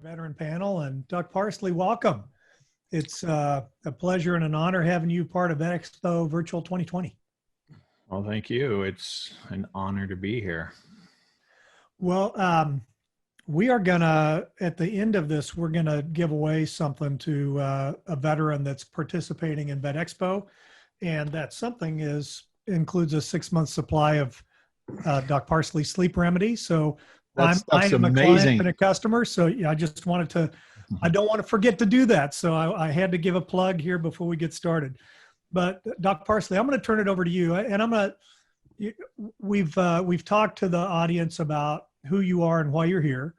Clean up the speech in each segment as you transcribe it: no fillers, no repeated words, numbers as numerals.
veteran panel, and Doc Parsley, welcome. It's a pleasure and an honor having you part of VetXpo Virtual 2020. Well, thank you. It's an honor to be here. Well, we are gonna, at the end of this, we're gonna give away something to a veteran that's participating in VetXpo, and that something includes a 6-month supply of Doc Parsley sleep remedy. So I am a client and a customer. So yeah, I just wanted to, I don't want to forget to do that. So I had to give a plug here before we get started. But Doc Parsley, I'm going to turn it over to you. And we've talked to the audience about who you are and why you're here.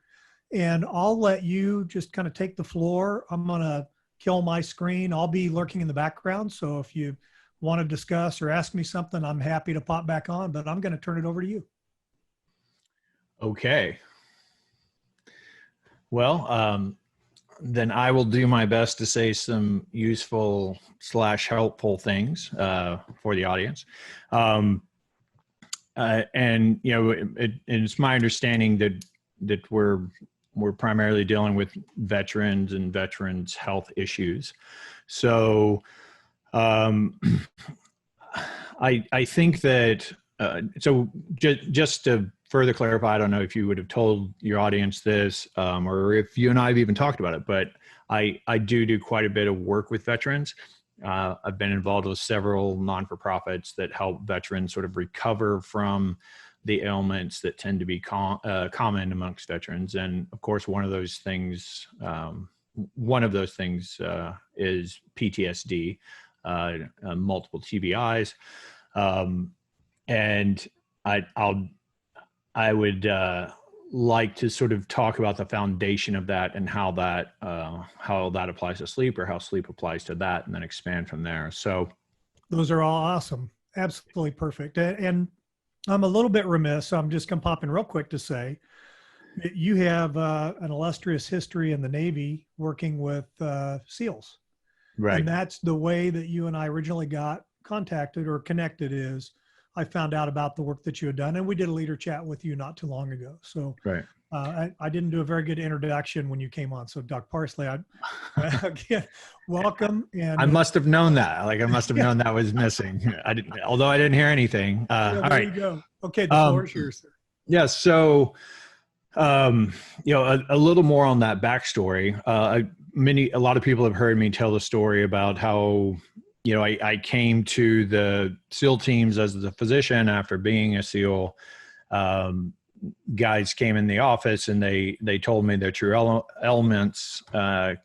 And I'll let you just kind of take the floor. I'm going to kill my screen. I'll be lurking in the background. So if you want to discuss or ask me something, I'm happy to pop back on, but I'm going to turn it over to you. Okay. Well, then I will do my best to say some useful / helpful things for the audience. And you know, it's my understanding that we're primarily dealing with veterans and veterans' health issues. So I think that so just to further clarify, I don't know if you would have told your audience this or if you and I have even talked about it, but I do quite a bit of work with veterans. I've been involved with several non-for-profits that help veterans sort of recover from the ailments that tend to be common amongst veterans. And of course, one of those things is PTSD, multiple TBIs. And I would like to sort of talk about the foundation of that and how that applies to sleep, or how sleep applies to that, and then expand from there. So those are all awesome. Absolutely perfect. And I'm a little bit remiss. So I'm just going to pop in real quick to say that you have an illustrious history in the Navy working with SEALs. Right. And that's the way that you and I originally got contacted or connected. Is I found out about the work that you had done, and we did a leader chat with you not too long ago. So right. I didn't do a very good introduction when you came on. So Doc Parsley, again, welcome. And I must have known that. Like I must have known that was missing. Although I didn't hear anything. Yeah, all right. You go. Okay, the floor is yours, sir. Yeah. So, you know, a little more on that backstory. A lot of people have heard me tell the story about how, you know, I came to the SEAL teams as a physician after being a SEAL. Guys came in the office and they told me their true elements,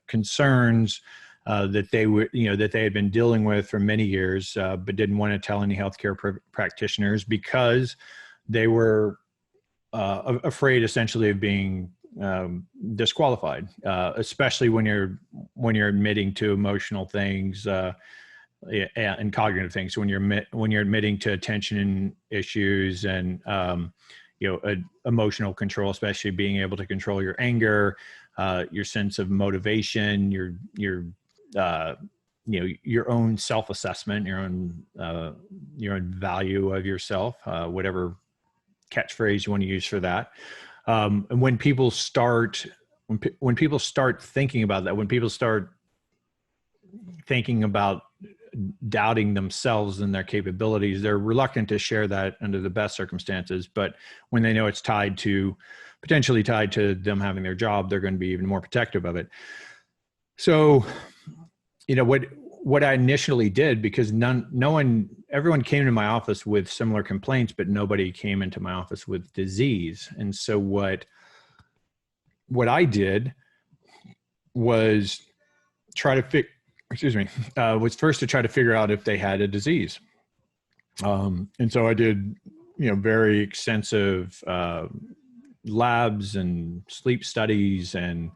concerns that they had been dealing with for many years, but didn't want to tell any healthcare practitioners because they were afraid essentially of being disqualified, especially when you're admitting to emotional things. And cognitive things. So when you're admitting to attention issues and emotional control, especially being able to control your anger, your sense of motivation, your own self-assessment, your own value of yourself, whatever catchphrase you want to use for that. And when people start thinking about that, when people start thinking about doubting themselves and their capabilities, they're reluctant to share that under the best circumstances. But when they know it's potentially tied to them having their job, they're going to be even more protective of it. So, you know, what I initially did, because everyone came to my office with similar complaints, but nobody came into my office with disease. And so what I did was was first to try to figure out if they had a disease. And so I did, very extensive labs and sleep studies and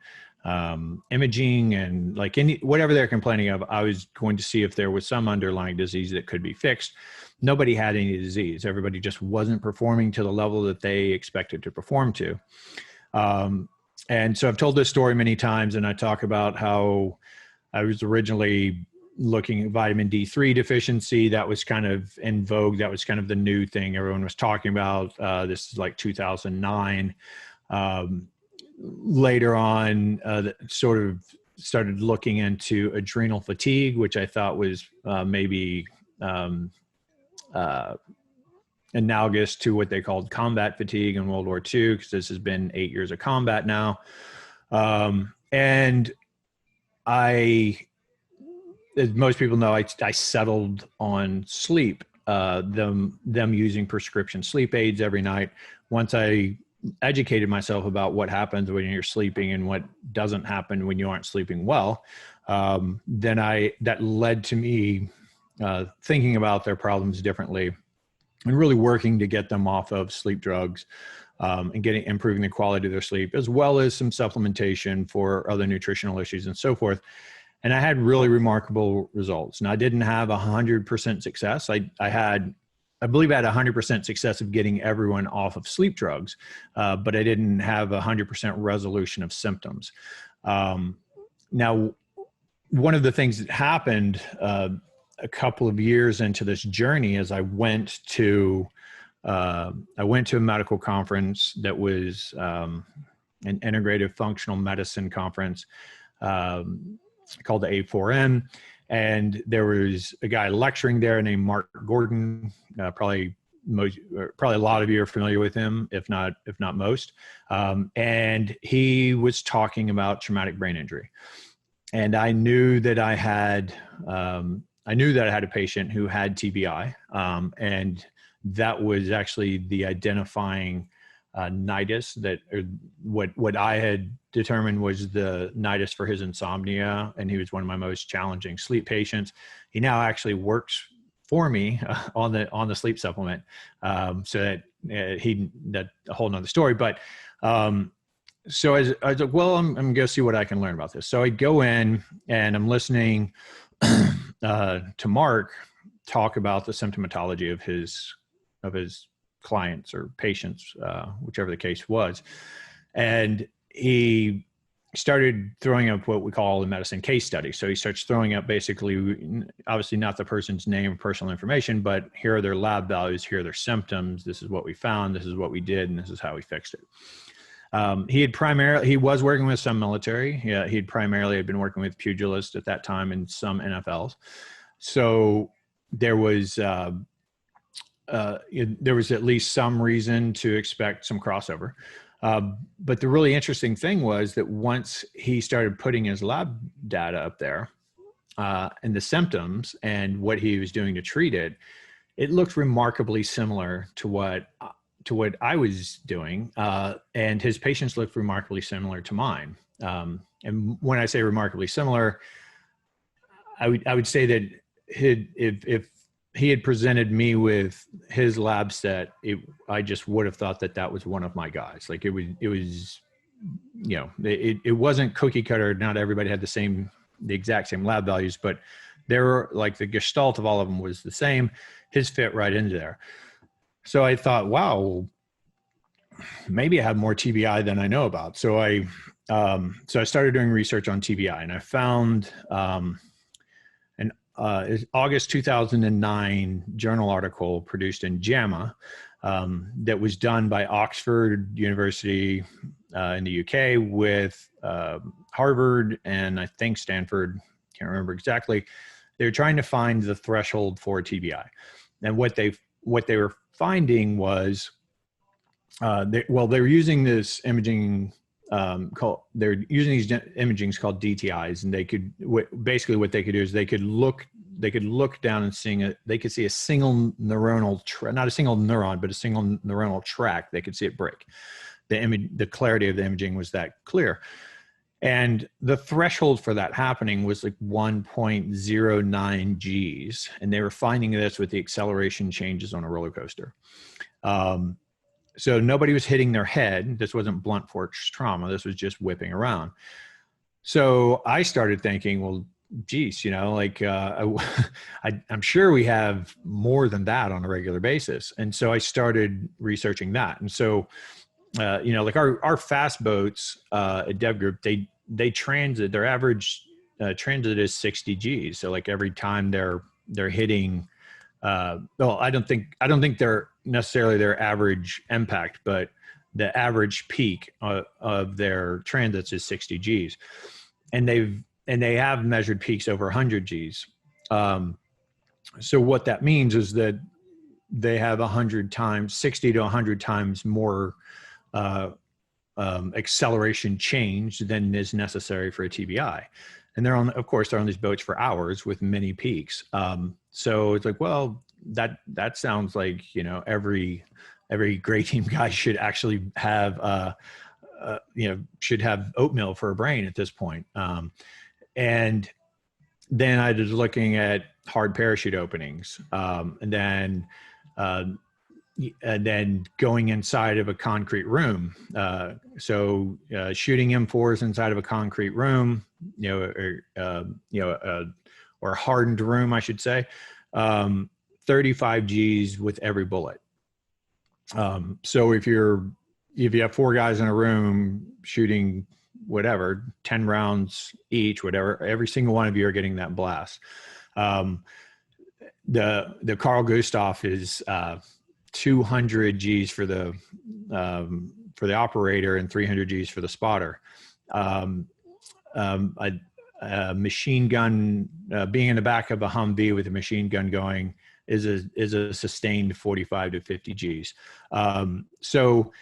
imaging and whatever they're complaining of. I was going to see if there was some underlying disease that could be fixed. Nobody had any disease. Everybody just wasn't performing to the level that they expected to perform to. And so I've told this story many times, and I talk about how I was originally looking at vitamin D3 deficiency. That was kind of in vogue. That was kind of the new thing everyone was talking about. This is like 2009. later on, sort of started looking into adrenal fatigue, which I thought was maybe analogous to what they called combat fatigue in World War II, because this has been 8 years of combat now. And as most people know, I settled on sleep, them using prescription sleep aids every night. Once I educated myself about what happens when you're sleeping and what doesn't happen when you aren't sleeping well, then that led to me thinking about their problems differently and really working to get them off of sleep drugs, and improving the quality of their sleep, as well as some supplementation for other nutritional issues and so forth. And I had really remarkable results. And I didn't have 100% success. I believe I had 100% success of getting everyone off of sleep drugs, but I didn't have 100% resolution of symptoms. Now, one of the things that happened a couple of years into this journey is I went to a medical conference that was an integrative functional medicine conference called the A4M. And there was a guy lecturing there named Mark Gordon. Probably a lot of you are familiar with him, if not most. And he was talking about traumatic brain injury. And I knew that I had a patient who had TBI, and that was actually the identifying nidus what I had determined was the nidus for his insomnia. And he was one of my most challenging sleep patients. He now actually works for me on the sleep supplement. So that's a whole nother story. But so I was like, well, I'm going to go see what I can learn about this. So I go in and I'm listening to Mark talk about the symptomatology of his clients or patients, whichever the case was. And he started throwing up what we call a medicine case study. So he starts throwing up basically, obviously not the person's name or personal information, but here are their lab values, here are their symptoms, this is what we found, this is what we did, and this is how we fixed it. He was working with some military. He'd primarily been working with pugilists at that time and some NFLs. So there was at least some reason to expect some crossover. But the really interesting thing was that once he started putting his lab data up there, and the symptoms and what he was doing to treat it, it looked remarkably similar to what I was doing. And his patients looked remarkably similar to mine. And when I say remarkably similar, I would say that if he had presented me with his lab set, I just would have thought that was one of my guys. Like it was, it wasn't cookie cutter. Not everybody had the exact same lab values, but there were like the gestalt of all of them was the same. His fit right into there. So I thought, wow, maybe I have more TBI than I know about. So I started doing research on TBI, and I found an August 2009 journal article produced in JAMA that was done by Oxford University in the UK with Harvard and I think Stanford. Can't remember exactly. They were trying to find the threshold for TBI, and what they were finding was they were using this imaging they're using these imagings called DTIs, and they could basically what they could do is they could look down and they could see a single neuronal not a single neuron, but a single neuronal tract. They could see it break. The clarity of the imaging was that clear. And the threshold for that happening was like 1.09 Gs. And they were finding this with the acceleration changes on a roller coaster. So nobody was hitting their head. This wasn't blunt force trauma. This was just whipping around. So I started thinking, well, geez, I'm sure we have more than that on a regular basis. And so I started researching that. And so like our fast boats at Dev Group, they transit, their average transit is 60 Gs. So like every time they're hitting, I don't think they're necessarily their average impact, but the average peak of their transits is 60 Gs, and they have measured peaks over 100 Gs. So what that means is that they have 100 times, 60 to 100 times more acceleration change than is necessary for a TBI. And they're on, of course, they're on these boats for hours with many peaks. So it's like, well, that sounds like, you know, every great team guy should actually have, should have oatmeal for a brain at this point. And then I was looking at hard parachute openings, and then going inside of a concrete room. So shooting M4s inside of a concrete room, or a hardened room, I should say, 35 Gs with every bullet. So if you have 4 guys in a room shooting whatever, 10 rounds each, whatever, every single one of you are getting that blast. The Carl Gustav is 200 Gs for the operator and 300 Gs for the spotter. A machine gun, being in the back of a Humvee with a machine gun going is a sustained 45 to 50 Gs. So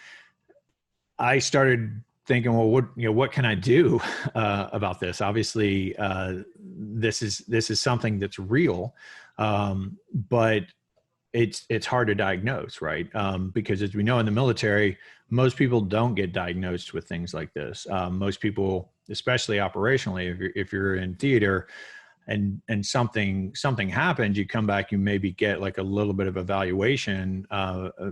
I started thinking, well, what can I do about this? Obviously, this is something that's real, but it's hard to diagnose, right? Because as we know in the military, most people don't get diagnosed with things like this. Most people, especially operationally, if you're in theater and something happens, you come back, you maybe get like a little bit of evaluation,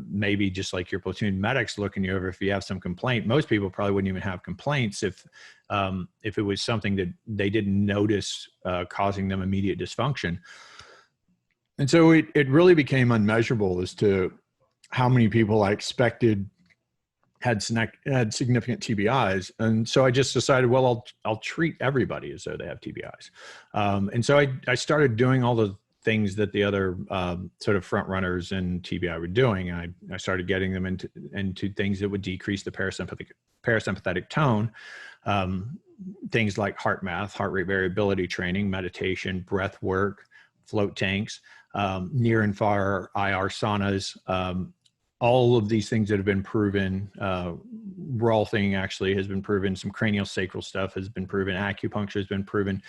maybe just like your platoon medics looking you over if you have some complaint. Most people probably wouldn't even have complaints if it was something that they didn't notice causing them immediate dysfunction. And so it really became unmeasurable as to how many people I expected had significant TBIs. And so I just decided, well, I'll treat everybody as though they have TBIs. And so I started doing all the things that the other sort of front runners in TBI were doing. I started getting them into things that would decrease the parasympathetic tone. Things like heart math, heart rate variability training, meditation, breath work, float tanks, near and far IR saunas, all of these things that have been proven. Rolfing actually has been proven. Some cranial sacral stuff has been proven. Acupuncture has been proven.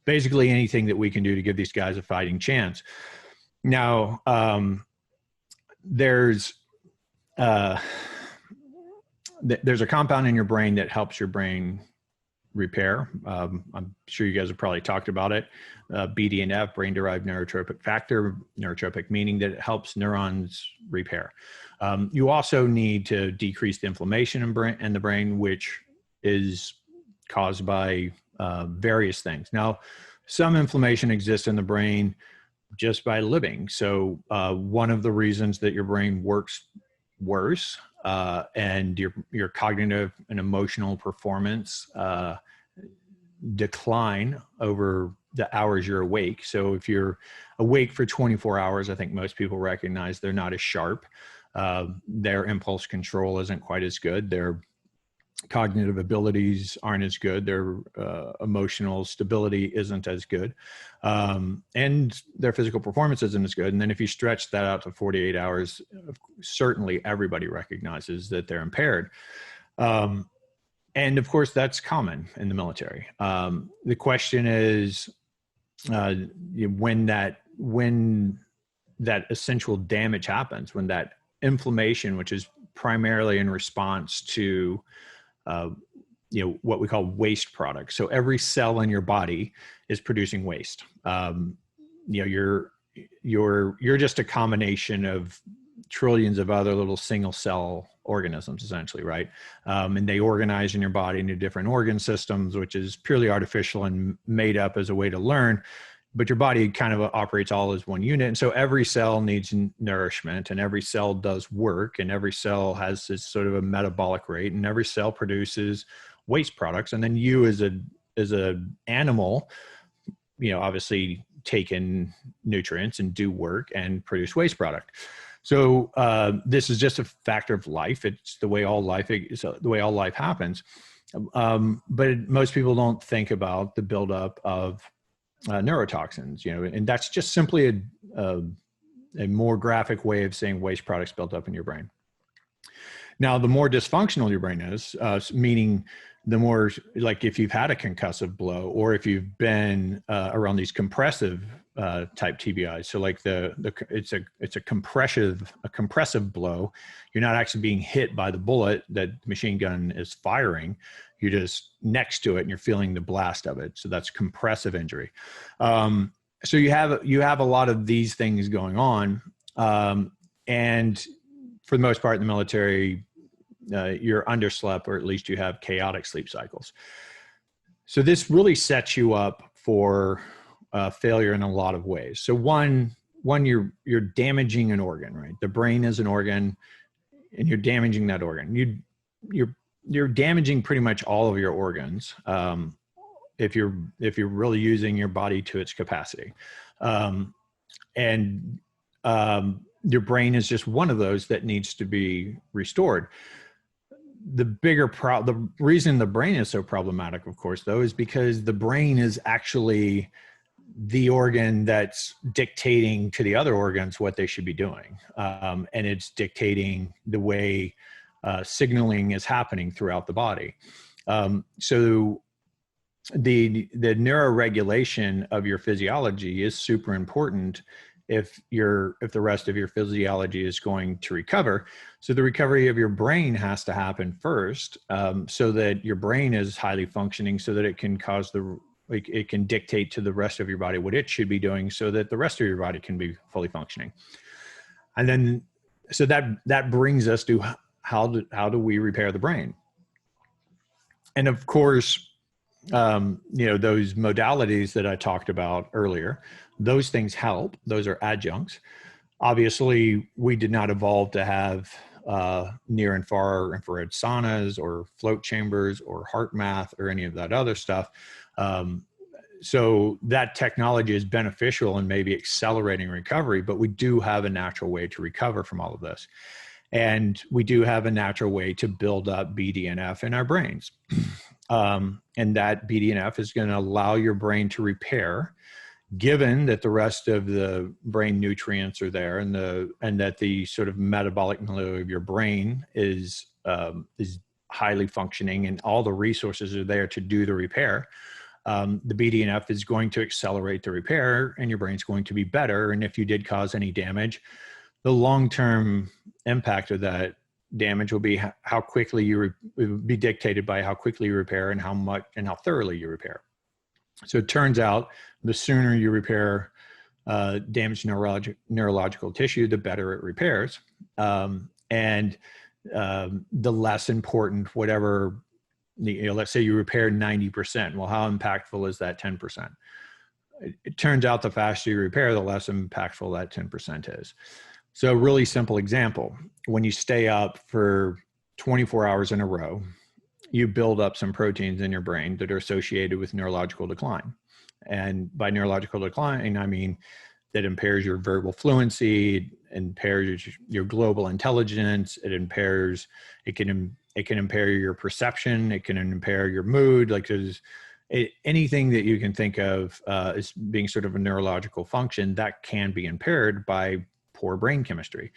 Basically anything that we can do to give these guys a fighting chance. Now, there's a compound in your brain that helps your brain repair. I'm sure you guys have probably talked about it. BDNF, brain-derived neurotropic factor, neurotropic meaning that it helps neurons repair. You also need to decrease the inflammation in the brain, which is caused by various things. Now, some inflammation exists in the brain just by living. So one of the reasons that your brain works worse and your cognitive and emotional performance decline over the hours you're awake. So if you're awake for 24 hours, I think most people recognize they're not as sharp. Their impulse control isn't quite as good. Their cognitive abilities aren't as good. Their emotional stability isn't as good. And their physical performance isn't as good. And then if you stretch that out to 48 hours, certainly everybody recognizes that they're impaired. And of course, that's common in the military. The question is, when that essential damage happens, when that inflammation, which is primarily in response to what we call waste products. So every cell in your body is producing waste. You're just a combination of trillions of other little single cell organisms, essentially, right? And they organize in your body into different organ systems, which is purely artificial and made up as a way to learn. But your body kind of operates all as one unit. And so every cell needs nourishment, and every cell does work, and every cell has this sort of a metabolic rate, and every cell produces waste products. And then you as a animal, obviously take in nutrients and do work and produce waste product. So this is just a factor of life. It's the way all life is, the way all life happens. But most people don't think about the buildup of neurotoxins, and that's just simply a more graphic way of saying waste products built up in your brain. Now, the more dysfunctional your brain is, meaning the more, like if you've had a concussive blow, or if you've been around these compressive type TBIs, so like it's a compressive blow. You're not actually being hit by the bullet that the machine gun is firing. You're just next to it and you're feeling the blast of it. So that's compressive injury. So you have a lot of these things going on, and for the most part in the military, you're underslept, or at least you have chaotic sleep cycles. So this really sets you up for failure in a lot of ways. So one, you're damaging an organ, right? The brain is an organ, and you're damaging that organ. You're damaging pretty much all of your organs if you're really using your body to its capacity, and your brain is just one of those that needs to be restored. The reason the brain is so problematic, of course, though, is because the brain is actually the organ that's dictating to the other organs what they should be doing. And it's dictating the way signaling is happening throughout the body. So the neuroregulation of your physiology is super important if the rest of your physiology is going to recover. So the recovery of your brain has to happen first, so that your brain is highly functioning, so that it can it can dictate to the rest of your body what it should be doing, so that the rest of your body can be fully functioning. And then, so that brings us to how do we repair the brain? And of course, those modalities that I talked about earlier, those things help. Those are adjuncts. Obviously, we did not evolve to have near and far infrared saunas or float chambers or heart math or any of that other stuff. So that technology is beneficial and maybe accelerating recovery, but we do have a natural way to recover from all of this. And we do have a natural way to build up BDNF in our brains. And that BDNF is going to allow your brain to repair, given that the rest of the brain nutrients are there, and that the sort of metabolic milieu of your brain is highly functioning, and all the resources are there to do the repair. The BDNF is going to accelerate the repair, and your brain's going to be better. And if you did cause any damage, the long-term impact of that damage will be how quickly it would be dictated by how quickly you repair and how much and how thoroughly you repair. So it turns out the sooner you repair damaged neurological tissue, the better it repairs. And the less important whatever, let's say you repair 90%. Well, how impactful is that 10%? It turns out the faster you repair, the less impactful that 10% is. So a really simple example, when you stay up for 24 hours in a row, you build up some proteins in your brain that are associated with neurological decline. And by neurological decline, I mean that impairs your verbal fluency, it impairs your global intelligence, it can impair your perception, it can impair your mood. Like there's anything that you can think of as being sort of a neurological function that can be impaired by poor brain chemistry.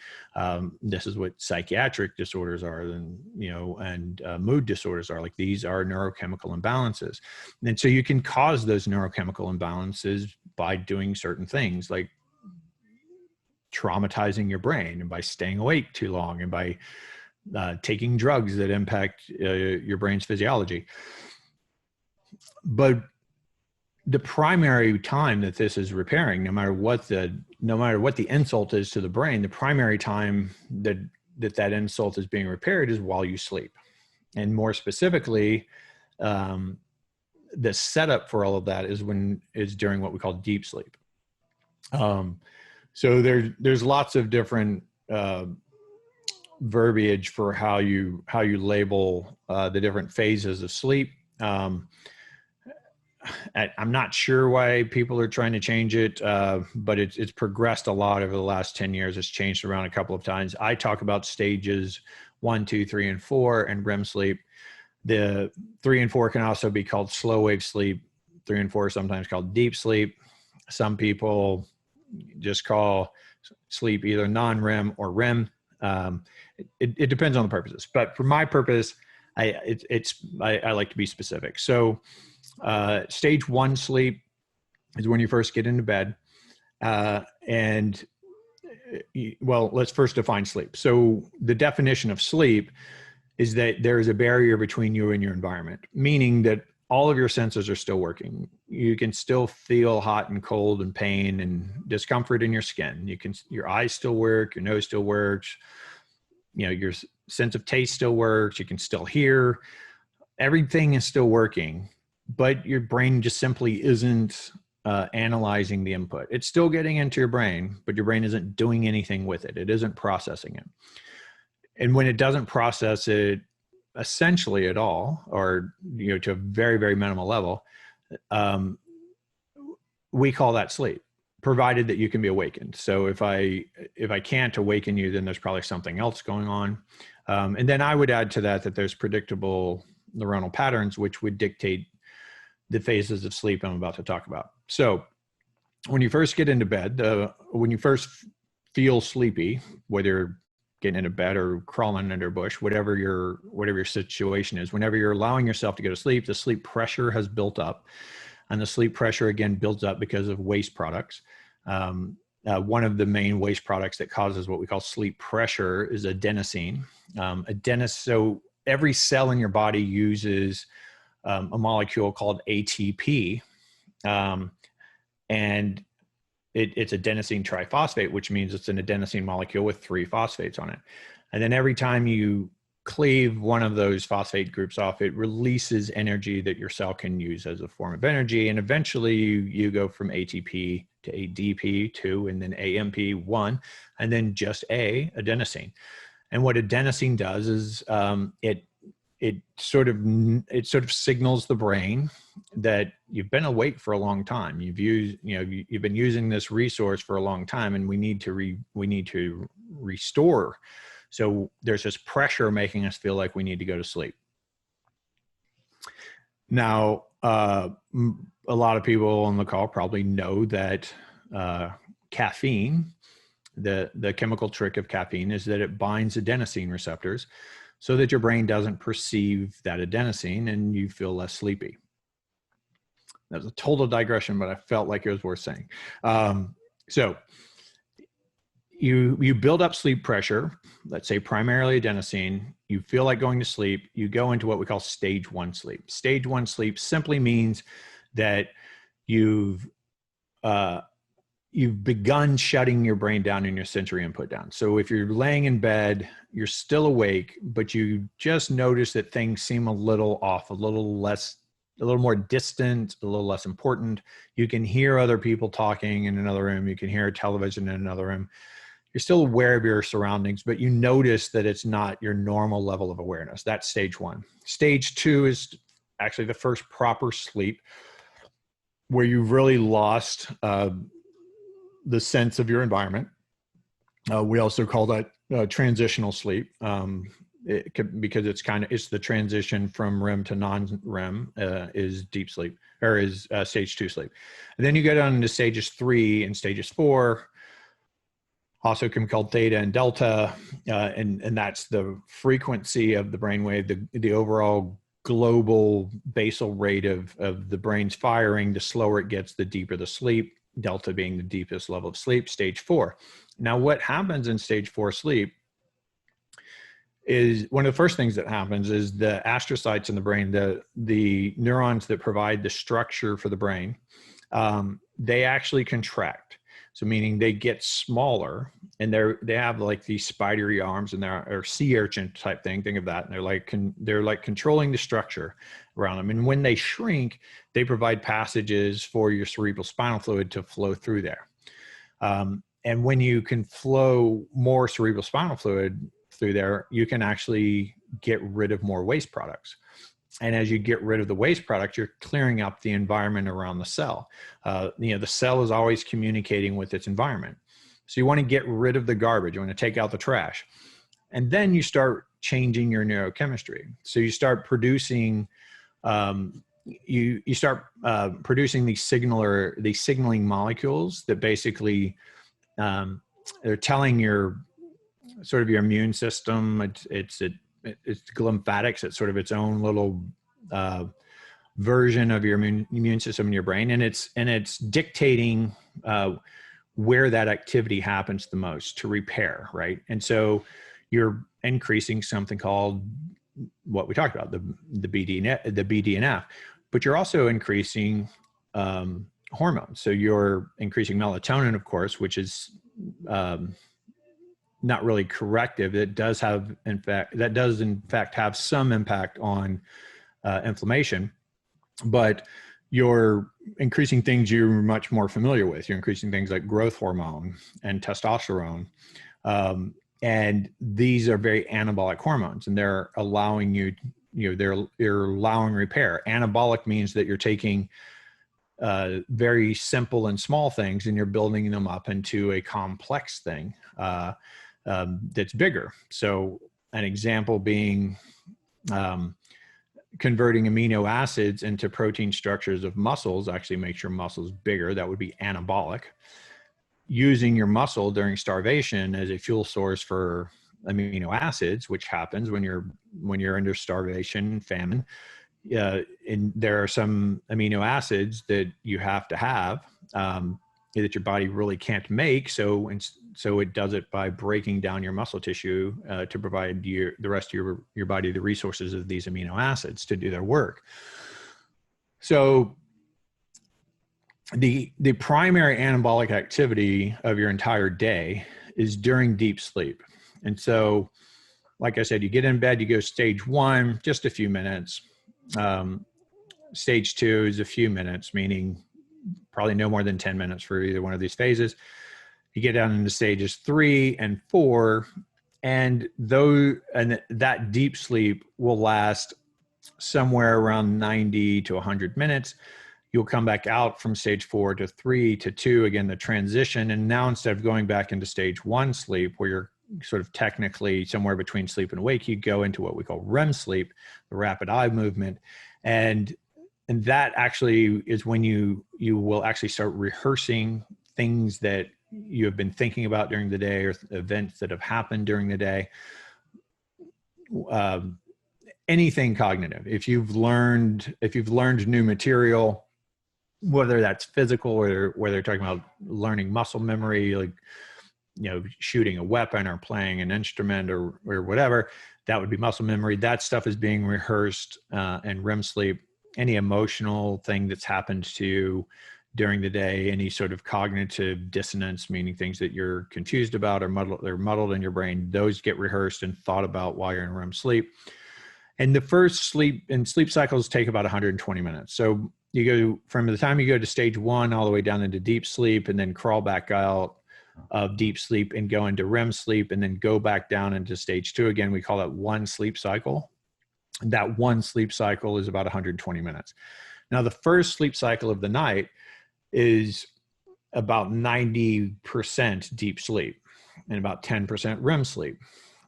This is what psychiatric disorders are, and mood disorders are. Like these are neurochemical imbalances. And so you can cause those neurochemical imbalances by doing certain things, like traumatizing your brain, and by staying awake too long, and by taking drugs that impact your brain's physiology. But the primary time that this is repairing, no matter what the insult is to the brain, the primary time that insult is being repaired is while you sleep. And more specifically, the setup for all of that is during what we call deep sleep. So there's lots of different verbiage for how you label the different phases of sleep. I'm not sure why people are trying to change it, but it's progressed a lot over the last 10 years. It's changed around a couple of times. I talk about stages 1, 2, 3, and 4 and REM sleep. The 3 and 4 can also be called slow wave sleep. 3 and 4 are sometimes called deep sleep. Some people just call sleep either non-REM or REM. It depends on the purposes, but for my purpose, I like to be specific. So stage 1 sleep is when you first get into bed. Well, let's first define sleep. So the definition of sleep is that there is a barrier between you and your environment, meaning that all of your senses are still working. You can still feel hot and cold and pain and discomfort in your skin. Your eyes still work, your nose still works, your sense of taste still works. You can still hear. Everything is still working, but your brain just simply isn't analyzing the input. It's still getting into your brain, but your brain isn't doing anything with it. It isn't processing it. And when it doesn't process it essentially at all, or to a very, very minimal level, we call that sleep, provided that you can be awakened. So if I can't awaken you, then there's probably something else going on. And then I would add to that there's predictable neuronal patterns, which would dictate the phases of sleep I'm about to talk about. So when you first get into bed, when you first feel sleepy, whether you're getting into bed or crawling under a bush, whatever your situation is, whenever you're allowing yourself to go to sleep, the sleep pressure has built up. And the sleep pressure, again, builds up because of waste products. One of the main waste products that causes what we call sleep pressure is adenosine. So every cell in your body uses a molecule called ATP, and it's adenosine triphosphate, which means it's an adenosine molecule with 3 phosphates on it. And then every time you cleave one of those phosphate groups off, it releases energy that your cell can use as a form of energy. And eventually you go from ATP to ADP 2, and then AMP 1, and then just adenosine. And what adenosine does is it sort of signals the brain that you've been awake for a long time. You've been using this resource for a long time, and we need to restore. So there's this pressure making us feel like we need to go to sleep. Now, a lot of people on the call probably know that caffeine, the chemical trick of caffeine is that it binds adenosine receptors so that your brain doesn't perceive that adenosine and you feel less sleepy. That was a total digression, but I felt like it was worth saying. So you build up sleep pressure, let's say primarily adenosine, you feel like going to sleep, you go into what we call stage 1 sleep. Stage 1 sleep simply means that you've begun shutting your brain down and your sensory input down. So if you're laying in bed, you're still awake, but you just notice that things seem a little off, a little more distant, a little less important. You can hear other people talking in another room. You can hear a television in another room. You're still aware of your surroundings, but you notice that it's not your normal level of awareness. That's stage 1. Stage 2 is actually the first proper sleep, where you've really lost the sense of your environment. We also call that transitional sleep, because it's the transition from REM to non-REM is deep sleep, or is stage 2 sleep. And then you get on into stages 3 and stages 4, also can be called theta and delta, and that's the frequency of the brainwave, the overall global basal rate of the brain's firing. The slower it gets, the deeper the sleep. Delta being the deepest level of sleep, stage 4. Now, what happens in stage 4 sleep is one of the first things that happens is the astrocytes in the brain, the neurons that provide the structure for the brain, they actually contract. So meaning they get smaller, and they have like these spidery arms, and they're sea urchin type thing. Think of that. And they're like controlling the structure around them. And when they shrink, they provide passages for your cerebral spinal fluid to flow through there. And when you can flow more cerebral spinal fluid through there, you can actually get rid of more waste products. And as you get rid of the waste product, you're clearing up the environment around the cell. The cell is always communicating with its environment. So you want to get rid of the garbage. You want to take out the trash. And then you start changing your neurochemistry. So you start producing, producing these signaling molecules that basically they're telling your immune system, it's lymphatics, it's sort of its own little version of your immune system in your brain, and it's dictating where that activity happens the most to repair, right? And so you're increasing something called what we talked about, the BDNF, but you're also increasing hormones. So you're increasing melatonin, of course, which is not really corrective. It does in fact have some impact on inflammation, but you're increasing things you're much more familiar with. You're increasing things like growth hormone and testosterone. And these are very anabolic hormones, and they're allowing they're allowing repair. Anabolic means that you're taking very simple and small things and you're building them up into a complex thing that's bigger. So an example being converting amino acids into protein structures of muscles actually makes your muscles bigger. That would be anabolic. Using your muscle during starvation as a fuel source for amino acids, which happens when you're under starvation, famine. And there are some amino acids that you have to have that your body really can't make. So it does it by breaking down your muscle tissue to provide the rest of your body the resources of these amino acids to do their work. So the primary anabolic activity of your entire day is during deep sleep. And so, like I said, you get in bed, you go stage 1, just a few minutes. Stage 2 is a few minutes, meaning probably no more than 10 minutes for either one of these phases. You get down into stages 3 and 4, and that deep sleep will last somewhere around 90 to 100 minutes. You'll come back out from stage 4 to 3 to 2, again, the transition. And now instead of going back into stage 1 sleep, where you're sort of technically somewhere between sleep and awake, you go into what we call REM sleep, the rapid eye movement. And that actually is when you will actually start rehearsing things that you have been thinking about during the day or events that have happened during the day. Anything cognitive. If you've learned new material, whether that's physical or whether they're talking about learning muscle memory, like, shooting a weapon or playing an instrument or whatever, that would be muscle memory. That stuff is being rehearsed in REM sleep. Any emotional thing that's happened to you during the day, any sort of cognitive dissonance, meaning things that you're confused about or muddled in your brain, those get rehearsed and thought about while you're in REM sleep. And the first sleep cycles take about 120 minutes. So you go from the time you go to stage 1 all the way down into deep sleep, and then crawl back out of deep sleep and go into REM sleep, and then go back down into stage 2 again. We call that one sleep cycle. That one sleep cycle is about 120 minutes. Now, the first sleep cycle of the night is about 90% deep sleep and about 10% REM sleep.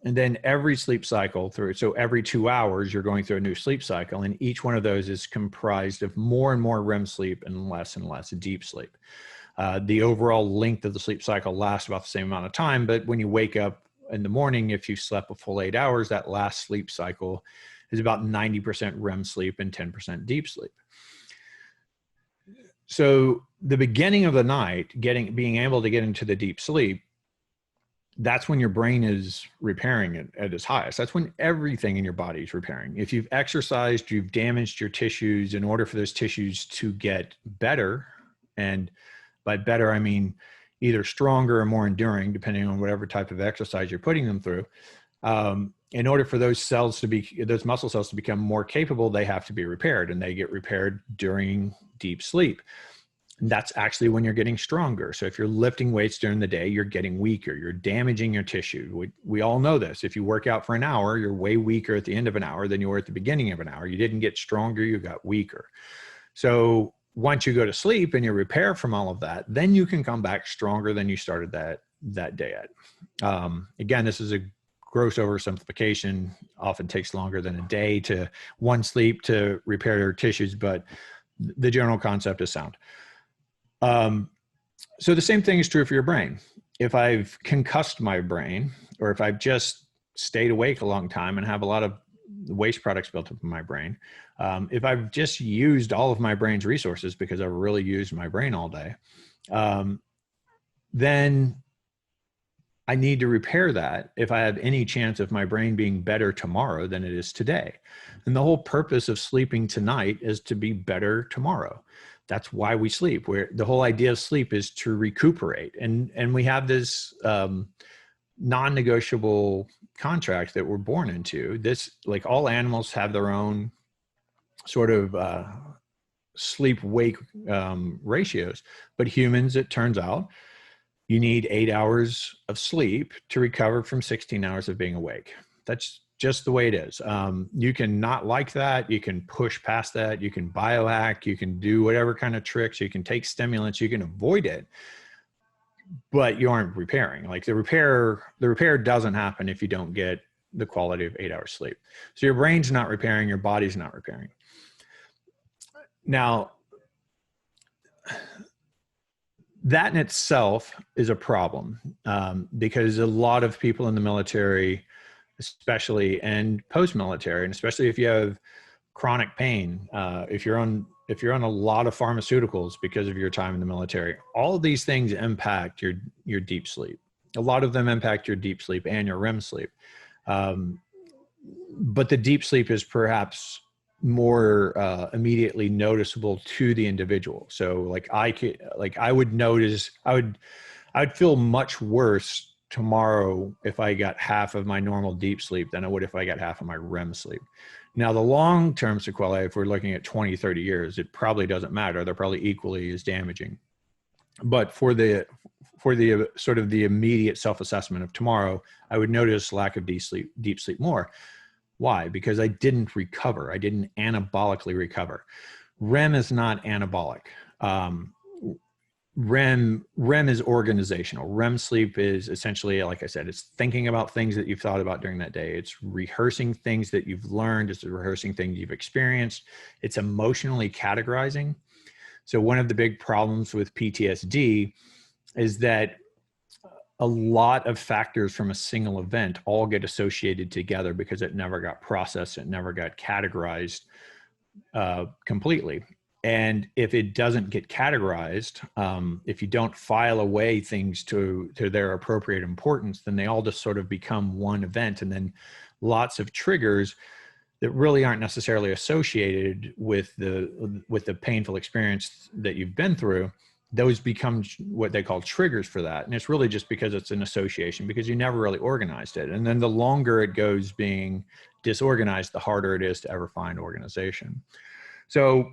And then every sleep cycle so every 2 hours, you're going through a new sleep cycle. And each one of those is comprised of more and more REM sleep and less deep sleep. The overall length of the sleep cycle lasts about the same amount of time. But when you wake up in the morning, if you slept a full 8 hours, that last sleep cycle is about 90% REM sleep and 10% deep sleep. So the beginning of the night, being able to get into the deep sleep, that's when your brain is repairing it at its highest. That's when everything in your body is repairing. If you've exercised, you've damaged your tissues. In order for those tissues to get better, and by better, I mean either stronger or more enduring, depending on whatever type of exercise you're putting them through. In order for those muscle cells to become more capable, they have to be repaired, and they get repaired during deep sleep. that's actually when you're getting stronger. So if you're lifting weights during the day, you're getting weaker. You're damaging your tissue. We all know this. If you work out for an hour, you're way weaker at the end of an hour than you were at the beginning of an hour. You didn't get stronger, you got weaker. So once you go to sleep and you repair from all of that, then you can come back stronger than you started that day at. Again, this is a gross oversimplification. Often takes longer than a day to one sleep to repair your tissues, but the general concept is sound. So the same thing is true for your brain. If I've concussed my brain, or if I've just stayed awake a long time and have a lot of waste products built up in my brain, if I've just used all of my brain's resources because I've really used my brain all day, then I need to repair that if I have any chance of my brain being better tomorrow than it is today. And the whole purpose of sleeping tonight is to be better tomorrow. That's why we sleep. Where the whole idea of sleep is to recuperate. And we have this non-negotiable contract that we're born into. This, like all animals have their own sort of sleep-wake ratios. But humans, it turns out, you need 8 hours of sleep to recover from 16 hours of being awake. That's just the way it is. You can not like that. You can push past that. You can biohack. You can do whatever kind of tricks. You can take stimulants. You can avoid it, but you aren't repairing. Like the repair doesn't happen if you don't get the quality of 8 hours sleep. So your brain's not repairing. Your body's not repairing. Now, that in itself is a problem because a lot of people in the military, especially, and post-military, and especially if you have chronic pain, if you're on a lot of pharmaceuticals because of your time in the military, all of these things impact your deep sleep. A lot of them impact your deep sleep and your REM sleep. But the deep sleep is perhaps more immediately noticeable to the individual. So I would feel much worse tomorrow if I got half of my normal deep sleep than I would if I got half of my REM sleep. Now, the long-term sequelae, if we're looking at 20, 30 years, it probably doesn't matter. They're probably equally as damaging. But for the sort of the immediate self-assessment of tomorrow, I would notice lack of deep sleep more. Why? Because I didn't recover. I didn't anabolically recover. REM is not anabolic. REM is organizational. REM sleep is essentially, like I said, it's thinking about things that you've thought about during that day. It's rehearsing things that you've learned. It's rehearsing things you've experienced. It's emotionally categorizing. So one of the big problems with PTSD is that a lot of factors from a single event all get associated together because it never got processed. It never got categorized completely. And if it doesn't get categorized, if you don't file away things to their appropriate importance, then they all just sort of become one event. And then lots of triggers that really aren't necessarily associated with the painful experience that you've been through, those become what they call triggers for that. And it's really just because it's an association, because you never really organized it. And then the longer it goes being disorganized, the harder it is to ever find organization. So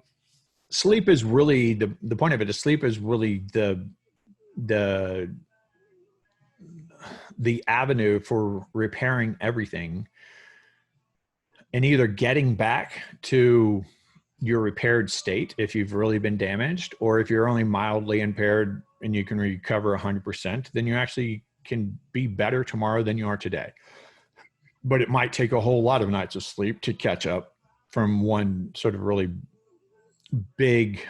sleep is really, the point of it is sleep is really the avenue for repairing everything and either getting back to your repaired state if you've really been damaged, or if you're only mildly impaired and you can recover 100%, then you actually can be better tomorrow than you are today. But it might take a whole lot of nights of sleep to catch up from one sort of really big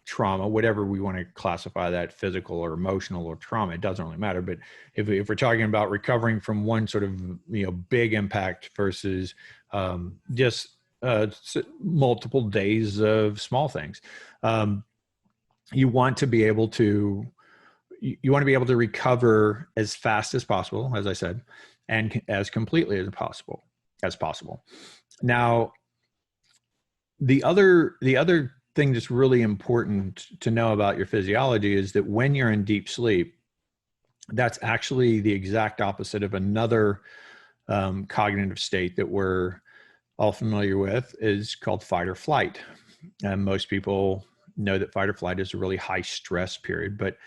trauma, whatever we want to classify that, physical or emotional or trauma, it doesn't really matter. But if we're talking about recovering from one sort of big impact versus just multiple days of small things, you want to be able to recover as fast as possible, as I said, and as completely as possible. Now, the other thing that's really important to know about your physiology is that when you're in deep sleep, that's actually the exact opposite of another cognitive state that we're all familiar with, is called fight or flight. And most people know that fight or flight is a really high stress period, but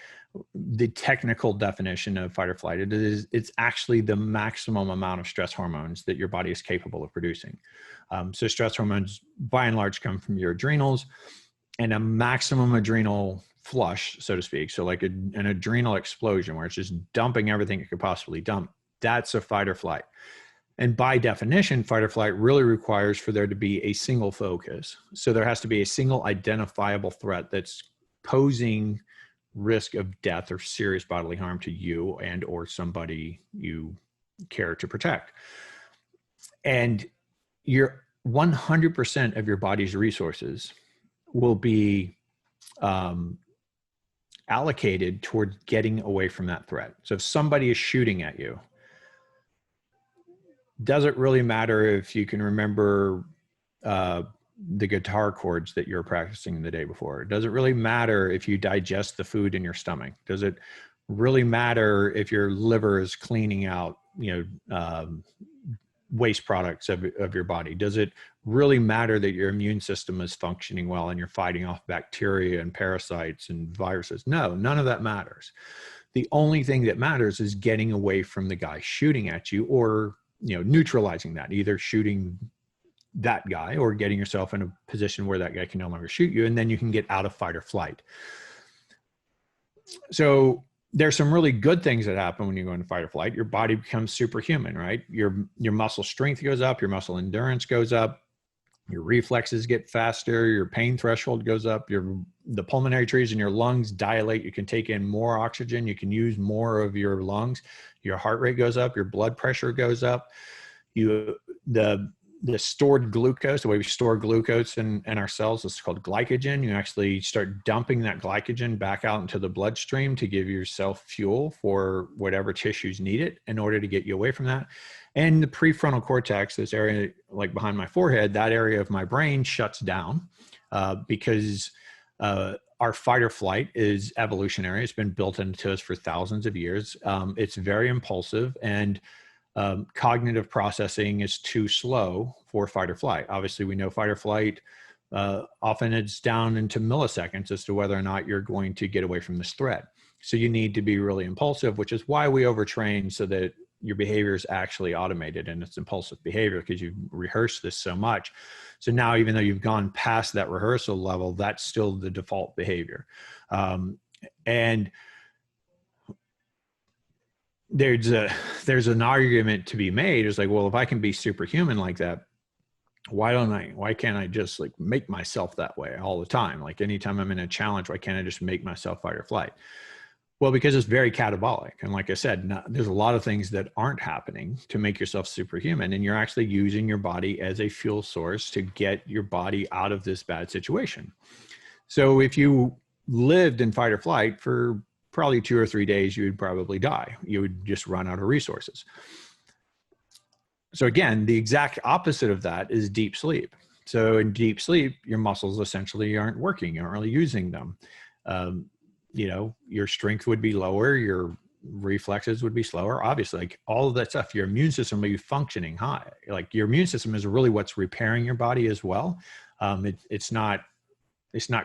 the technical definition of fight or flight, it's actually the maximum amount of stress hormones that your body is capable of producing. So stress hormones by and large come from your adrenals, and a maximum adrenal flush, so to speak. So like an adrenal explosion where it's just dumping everything it could possibly dump. That's a fight or flight. And by definition, fight or flight really requires for there to be a single focus. So there has to be a single identifiable threat that's posing risk of death or serious bodily harm to you and or somebody you care to protect. And your 100% of your body's resources will be allocated toward getting away from that threat. So if somebody is shooting at you, does it really matter if you can remember the guitar chords that you're practicing the day before? Does it really matter if you digest the food in your stomach? Does it really matter if your liver is cleaning out, waste products of your body? Does it really matter that your immune system is functioning well and you're fighting off bacteria and parasites and viruses? No, none of that matters. The only thing that matters is getting away from the guy shooting at you, or neutralizing that, either shooting that guy or getting yourself in a position where that guy can no longer shoot you, and then you can get out of fight or flight. So there's some really good things that happen when you go into fight or flight. Your body becomes superhuman, right? Your muscle strength goes up, your muscle endurance goes up, your reflexes get faster, your pain threshold goes up, the pulmonary trees in your lungs dilate, you can take in more oxygen, you can use more of your lungs, your heart rate goes up, your blood pressure goes up, the stored glucose, the way we store glucose in our cells is called glycogen. You actually start dumping that glycogen back out into the bloodstream to give yourself fuel for whatever tissues need it in order to get you away from that. And the prefrontal cortex, this area like behind my forehead, that area of my brain shuts down because our fight or flight is evolutionary. It's been built into us for thousands of years. It's very impulsive, and cognitive processing is too slow for fight or flight. Obviously, we know fight or flight, often it's down into milliseconds as to whether or not you're going to get away from this threat. So you need to be really impulsive, which is why we overtrain so that your behavior is actually automated and it's impulsive behavior, because you've rehearsed this so much. So now, even though you've gone past that rehearsal level, that's still the default behavior. And there's an argument to be made. It's like, well, if I can be superhuman like that, why can't I just like make myself that way all the time? Like anytime I'm in a challenge, why can't I just make myself fight or flight? Well, because it's very catabolic. And like I said, there's a lot of things that aren't happening to make yourself superhuman. And you're actually using your body as a fuel source to get your body out of this bad situation. So if you lived in fight or flight for probably 2 or 3 days, you would probably die. You would just run out of resources. So again, the exact opposite of that is deep sleep. So in deep sleep, your muscles essentially aren't working. You aren't really using them. Your strength would be lower. Your reflexes would be slower. Obviously, like all of that stuff, your immune system will be functioning high. Like your immune system is really what's repairing your body as well. It's not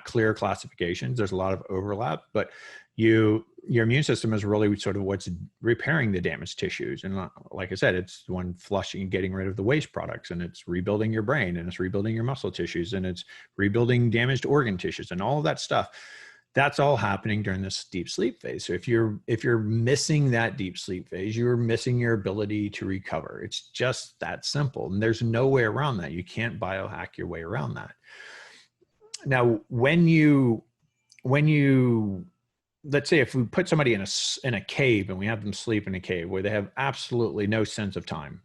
clear classifications. There's a lot of overlap, but your immune system is really sort of what's repairing the damaged tissues. And like I said, it's the one flushing and getting rid of the waste products, and it's rebuilding your brain, and it's rebuilding your muscle tissues, and it's rebuilding damaged organ tissues, and all of that stuff. That's all happening during this deep sleep phase. So if you're missing that deep sleep phase, you're missing your ability to recover. It's just that simple. And there's no way around that. You can't biohack your way around that. Now, when you let's say if we put somebody in a cave and we have them sleep in a cave where they have absolutely no sense of time,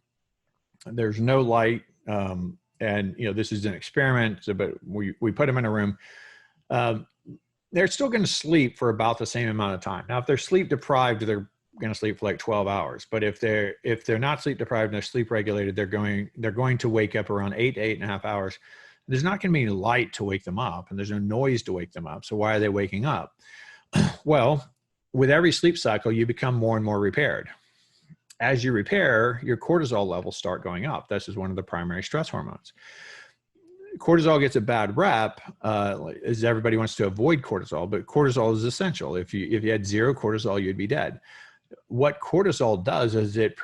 there's no light, and this is an experiment, but we put them in a room. They're still going to sleep for about the same amount of time. Now, if they're sleep deprived, they're going to sleep for like 12 hours. But if they're not sleep deprived and they're sleep regulated, they're going to wake up around 8 to 8.5 hours. There's not going to be any light to wake them up, and there's no noise to wake them up. So why are they waking up? Well, with every sleep cycle, you become more and more repaired. As you repair, your cortisol levels start going up. This is one of the primary stress hormones. cortisol gets a bad rap, as everybody wants to avoid cortisol, but cortisol is essential. If you had zero cortisol, you'd be dead. What cortisol does is it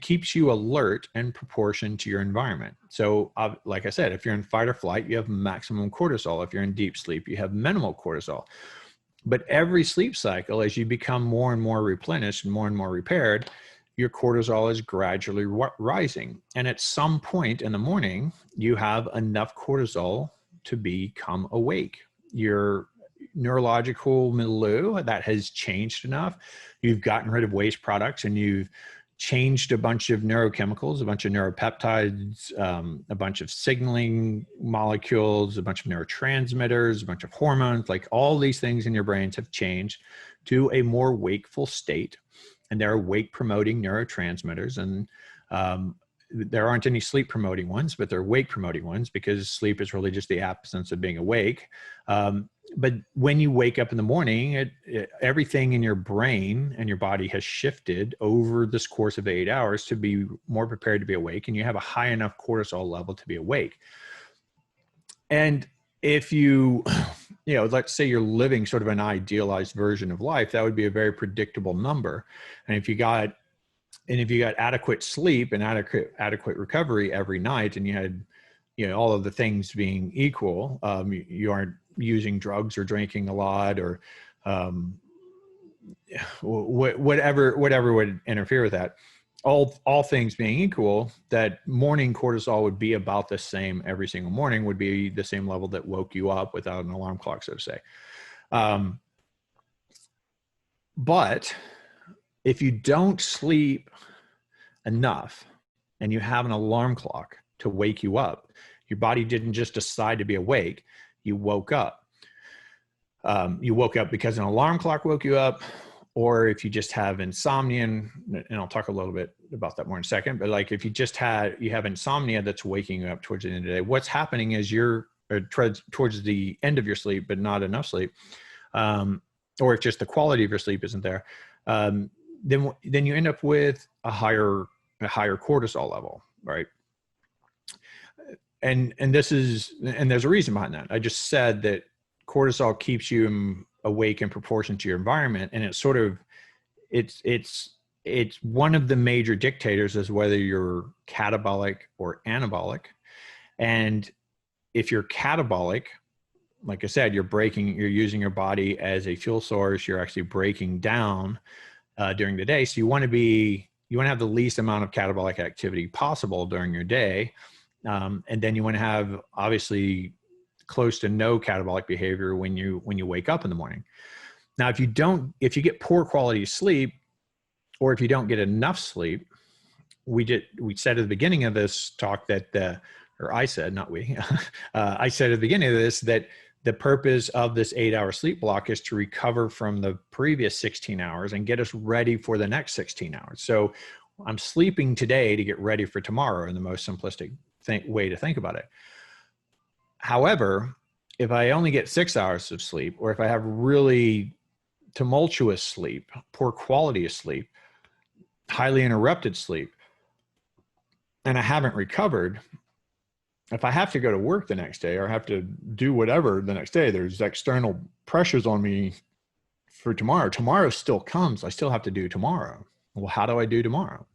keeps you alert in proportion to your environment. So like I said, if you're in fight or flight, you have maximum cortisol. If you're in deep sleep, you have minimal cortisol. But every sleep cycle, as you become more and more replenished and more repaired, your cortisol is gradually rising. And at some point in the morning, you have enough cortisol to become awake. Your neurological milieu that has changed enough. You've gotten rid of waste products and you've changed a bunch of neurochemicals, a bunch of neuropeptides, a bunch of signaling molecules, a bunch of neurotransmitters, a bunch of hormones, like all these things in your brains have changed to a more wakeful state. And there are wake promoting neurotransmitters, and there aren't any sleep promoting ones, but there are wake promoting ones because sleep is really just the absence of being awake. But when you wake up in the morning, everything in your brain and your body has shifted over this course of 8 hours to be more prepared to be awake, and you have a high enough cortisol level to be awake. And if you let's say you're living sort of an idealized version of life, that would be a very predictable number. And if you got adequate sleep and adequate recovery every night, and you had, all of the things being equal, you aren't using drugs or drinking a lot or whatever would interfere with that. All things being equal, that morning cortisol would be about the same every single morning, would be the same level that woke you up without an alarm clock, so to say. But if you don't sleep enough and you have an alarm clock to wake you up, your body didn't just decide to be awake, you woke up. You woke up because an alarm clock woke you up, or if you just have insomnia, and I'll talk a little bit about that more in a second, but like if you have insomnia that's waking you up towards the end of the day, what's happening is you're towards the end of your sleep, but not enough sleep, or if just the quality of your sleep isn't there, then you end up with a higher cortisol level, right? And there's a reason behind that. I just said that cortisol keeps you awake in proportion to your environment, and it's one of the major dictators as whether you're catabolic or anabolic. And if you're catabolic, like I said, you're using your body as a fuel source, you're actually breaking down during the day. So you want to have the least amount of catabolic activity possible during your day. And then you want to have obviously close to no catabolic behavior when you wake up in the morning. Now, if you get poor quality sleep, or if you don't get enough sleep, we said at the beginning of this talk that, I said, not we, I said at the beginning of this, that the purpose of this 8-hour sleep block is to recover from the previous 16 hours and get us ready for the next 16 hours. So I'm sleeping today to get ready for tomorrow, in the most simplistic way to think about it. However, if I only get 6 hours of sleep, or if I have really tumultuous sleep, poor quality of sleep, highly interrupted sleep, and I haven't recovered, if I have to go to work the next day or have to do whatever the next day, there's external pressures on me for tomorrow. Tomorrow still comes. I still have to do tomorrow. Well, how do I do tomorrow?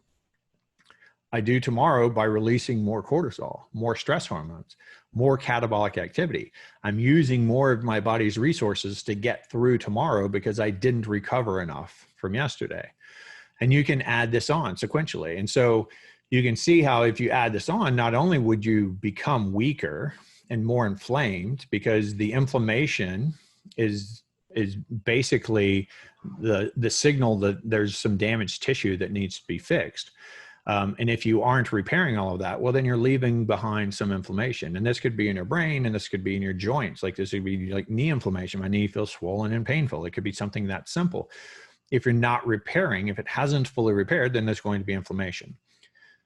I do tomorrow by releasing more cortisol, more stress hormones, more catabolic activity. I'm using more of my body's resources to get through tomorrow because I didn't recover enough from yesterday. And you can add this on sequentially. And so you can see how if you add this on, not only would you become weaker and more inflamed, because the inflammation is basically the signal that there's some damaged tissue that needs to be fixed. And if you aren't repairing all of that, well, then you're leaving behind some inflammation. And this could be in your brain, and this could be in your joints. Like this would be like knee inflammation. My knee feels swollen and painful. It could be something that simple. If you're not repairing, if it hasn't fully repaired, then there's going to be inflammation.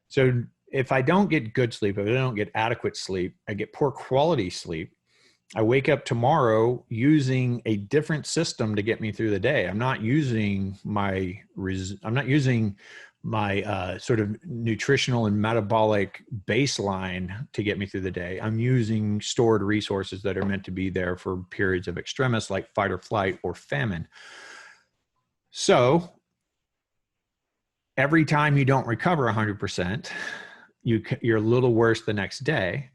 So if I don't get good sleep, if I don't get adequate sleep, I get poor quality sleep, I wake up tomorrow using a different system to get me through the day. I'm not using sort of nutritional and metabolic baseline to get me through the day. I'm using stored resources that are meant to be there for periods of extremis like fight or flight or famine. So every time you don't recover 100%, you're a little worse the next day.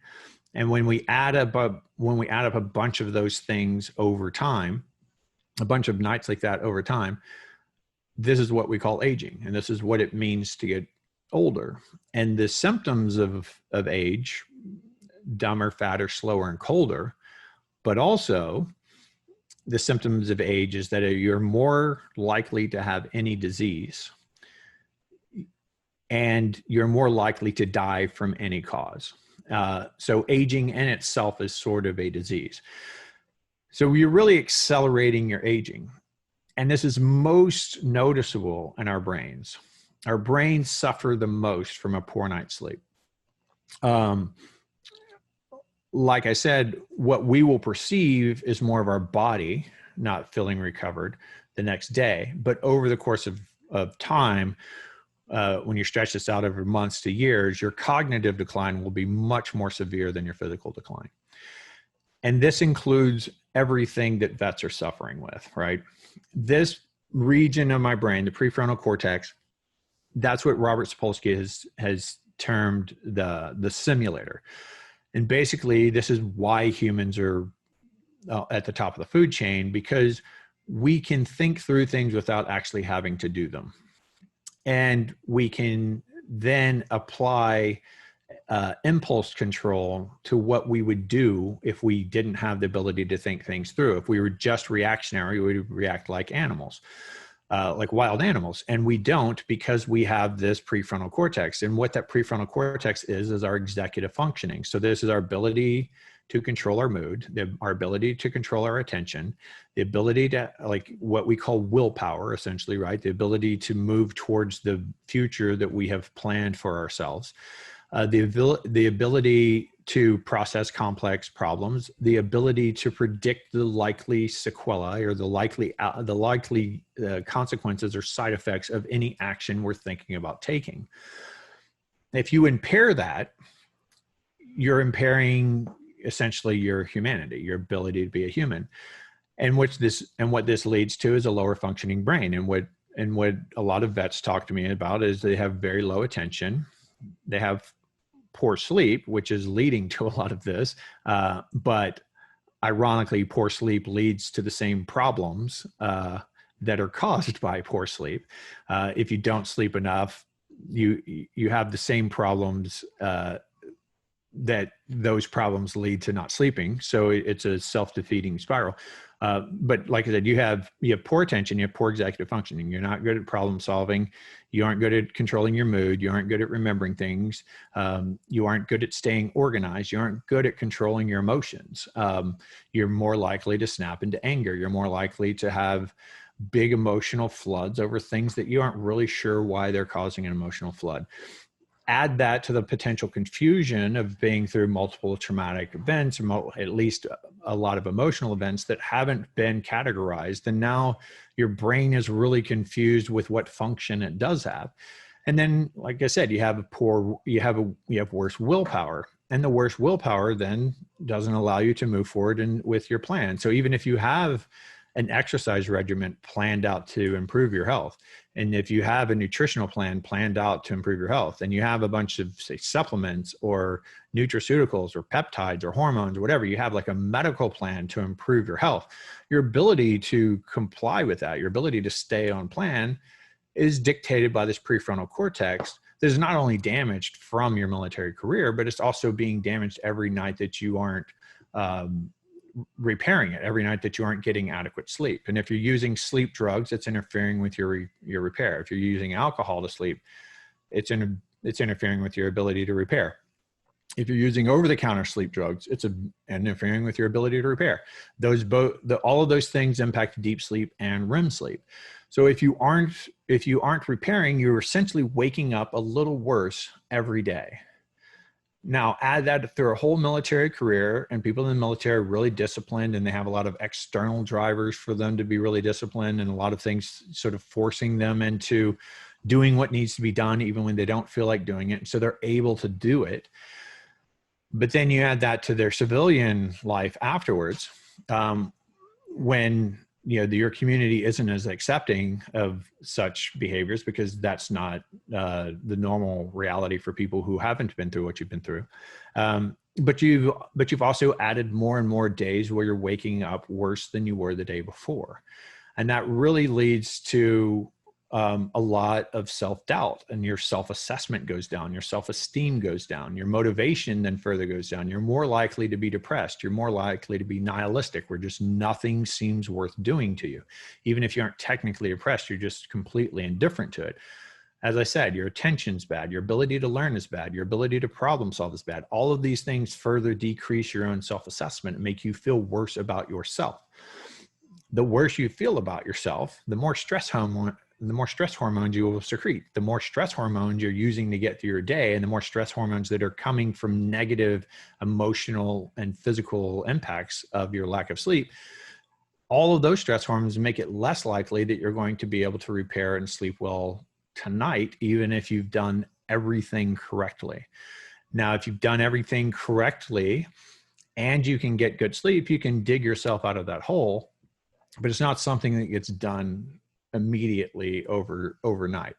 And when we add up a bunch of those things over time, a bunch of nights like that over time, this is what we call aging, and this is what it means to get older. And the symptoms of age, dumber, fatter, slower, and colder, but also the symptoms of age is that you're more likely to have any disease, and you're more likely to die from any cause. So aging in itself is sort of a disease. So you're really accelerating your aging. And this is most noticeable in our brains. Our brains suffer the most from a poor night's sleep. Like I said, what we will perceive is more of our body not feeling recovered the next day. But over the course of time, when you stretch this out over months to years, your cognitive decline will be much more severe than your physical decline. And this includes everything that vets are suffering with, right? This region of my brain, the prefrontal cortex, that's what Robert Sapolsky has termed the simulator. And basically, this is why humans are at the top of the food chain, because we can think through things without actually having to do them. And we can then apply impulse control to what we would do if we didn't have the ability to think things through. If we were just reactionary, we would react like animals, like wild animals. And we don't, because we have this prefrontal cortex. And what that prefrontal cortex is our executive functioning. So this is our ability to control our mood, our ability to control our attention, the ability to, like, what we call willpower, essentially, right? The ability to move towards the future that we have planned for ourselves. The ability to process complex problems, the ability to predict the likely sequelae or the likely consequences or side effects of any action we're thinking about taking. If you impair that, you're impairing essentially your humanity, your ability to be a human, and what this leads to is a lower functioning brain. And what a lot of vets talk to me about is they have very low attention, they have poor sleep, which is leading to a lot of this. But ironically, poor sleep leads to the same problems that are caused by poor sleep. If you don't sleep enough, you have the same problems that those problems lead to not sleeping. So it's a self-defeating spiral. But like I said, you have poor attention, you have poor executive functioning. You're not good at problem solving. You aren't good at controlling your mood. You aren't good at remembering things. You aren't good at staying organized. You aren't good at controlling your emotions. You're more likely to snap into anger. You're more likely to have big emotional floods over things that you aren't really sure why they're causing an emotional flood. Add that to the potential confusion of being through multiple traumatic events, or at least a lot of emotional events that haven't been categorized. And now your brain is really confused with what function it does have. And then, like I said, you have worse willpower, and the worse willpower then doesn't allow you to move forward with your plan. So even if you have an exercise regimen planned out to improve your health, and if you have a nutritional plan planned out to improve your health, and you have a bunch of, say, supplements or nutraceuticals or peptides or hormones or whatever, you have like a medical plan to improve your health, your ability to comply with that, your ability to stay on plan, is dictated by this prefrontal cortex that is not only damaged from your military career, but it's also being damaged every night that you aren't repairing it, every night that you aren't getting adequate sleep. And if you're using sleep drugs, it's interfering with your repair. If you're using alcohol to sleep, it's interfering with your ability to repair. If you're using over-the-counter sleep drugs, it's interfering with your ability to repair. All of those things impact deep sleep and REM sleep. So if you aren't repairing, you're essentially waking up a little worse every day. Now, add that through a whole military career, and people in the military are really disciplined, and they have a lot of external drivers for them to be really disciplined, and a lot of things sort of forcing them into doing what needs to be done, even when they don't feel like doing it. So they're able to do it. But then you add that to their civilian life afterwards, when your community isn't as accepting of such behaviors, because that's not the normal reality for people who haven't been through what you've been through. But you've also added more and more days where you're waking up worse than you were the day before, and that really leads to a lot of self-doubt, and your self-assessment goes down, your self-esteem goes down, your motivation then further goes down. You're more likely to be depressed. You're more likely to be nihilistic, where just nothing seems worth doing to you. Even if you aren't technically depressed, you're just completely indifferent to it. As I said, your attention's bad, your ability to learn is bad, your ability to problem solve is bad. All of these things further decrease your own self-assessment and make you feel worse about yourself. The worse you feel about yourself, the more stress hormones you will secrete, the more stress hormones you're using to get through your day, and the more stress hormones that are coming from negative emotional and physical impacts of your lack of sleep. All of those stress hormones make it less likely that you're going to be able to repair and sleep well tonight, even if you've done everything correctly. Now, if you've done everything correctly and you can get good sleep, you can dig yourself out of that hole, but it's not something that gets done immediately overnight.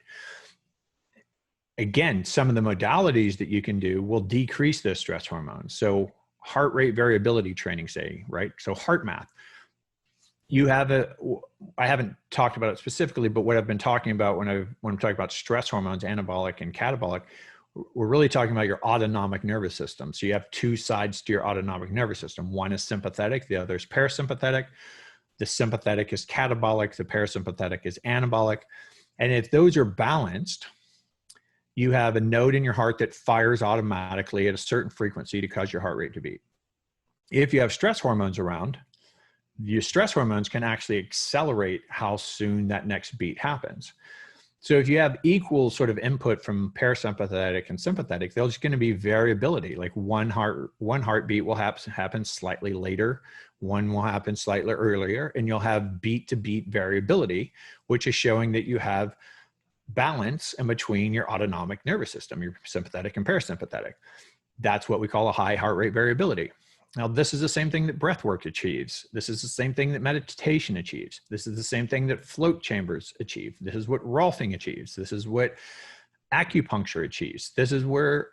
Again, some of the modalities that you can do will decrease those stress hormones. So heart rate variability training, say, right? So heart math. I haven't talked about it specifically, but what I've been talking about when I'm talking about stress hormones, anabolic and catabolic, we're really talking about your autonomic nervous system. So you have two sides to your autonomic nervous system. One is sympathetic, the other is parasympathetic. The sympathetic is catabolic, the parasympathetic is anabolic. And if those are balanced, you have a node in your heart that fires automatically at a certain frequency to cause your heart rate to beat. If you have stress hormones around, your stress hormones can actually accelerate how soon that next beat happens. So if you have equal sort of input from parasympathetic and sympathetic, there's going to be variability. Like one heartbeat will happen slightly later, one will happen slightly earlier, and you'll have beat to beat variability, which is showing that you have balance in between your autonomic nervous system, your sympathetic and parasympathetic. That's what we call a high heart rate variability. Now, this is the same thing that breath work achieves. This is the same thing that meditation achieves. This is the same thing that float chambers achieve. This is what Rolfing achieves. This is what acupuncture achieves. This is where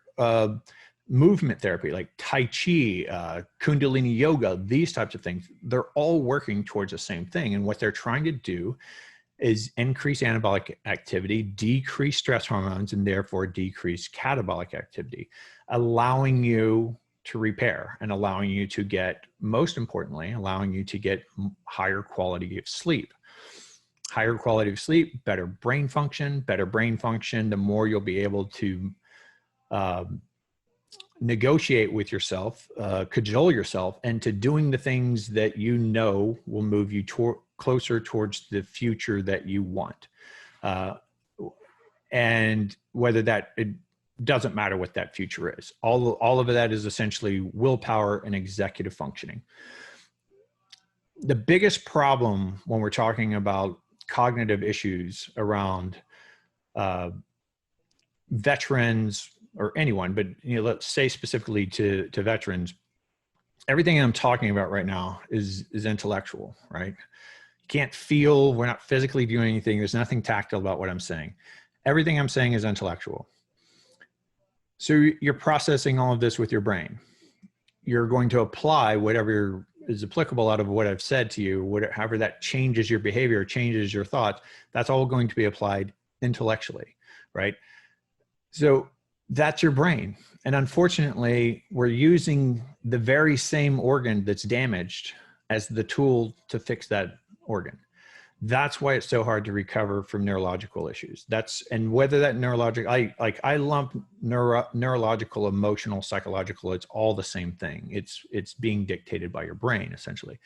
movement therapy like Tai Chi, Kundalini Yoga, these types of things, they're all working towards the same thing. And what they're trying to do is increase anabolic activity, decrease stress hormones, and therefore decrease catabolic activity, allowing you to repair and allowing you to get, most importantly, allowing you to get higher quality of sleep. Higher quality of sleep, better brain function, the more you'll be able to negotiate with yourself, cajole yourself into doing the things that you know will move you closer towards the future that you want. And whether it doesn't matter what that future is. All of that is essentially willpower and executive functioning. The biggest problem when we're talking about cognitive issues around veterans or anyone, but let's say specifically to veterans, everything I'm talking about right now is intellectual, right? You can't feel, we're not physically doing anything. There's nothing tactile about what I'm saying. Everything I'm saying is intellectual. So you're processing all of this with your brain. You're going to apply whatever is applicable out of what I've said to you, however that changes your behavior, changes your thoughts, that's all going to be applied intellectually, right? So that's your brain. And unfortunately, we're using the very same organ that's damaged as the tool to fix that organ. That's why it's so hard to recover from neurological issues. And whether that I lump neurological, emotional, psychological, it's all the same thing. It's being dictated by your brain, essentially.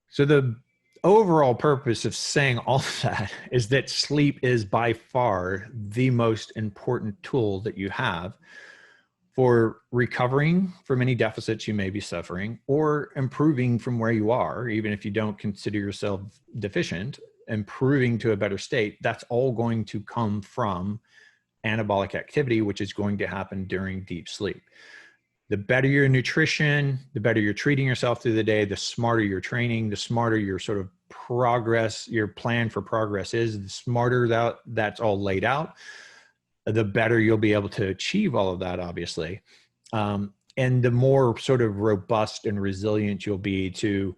So the overall purpose of saying all of that is that sleep is by far the most important tool that you have for recovering from any deficits you may be suffering or improving from where you are, even if you don't consider yourself deficient. improving to a better state, that's all going to come from anabolic activity, which is going to happen during deep sleep. The better your nutrition, the better you're treating yourself through the day, the smarter your training, the smarter your sort of progress, your plan for progress is, the smarter that's all laid out, the better you'll be able to achieve all of that, obviously. And the more sort of robust and resilient you'll be to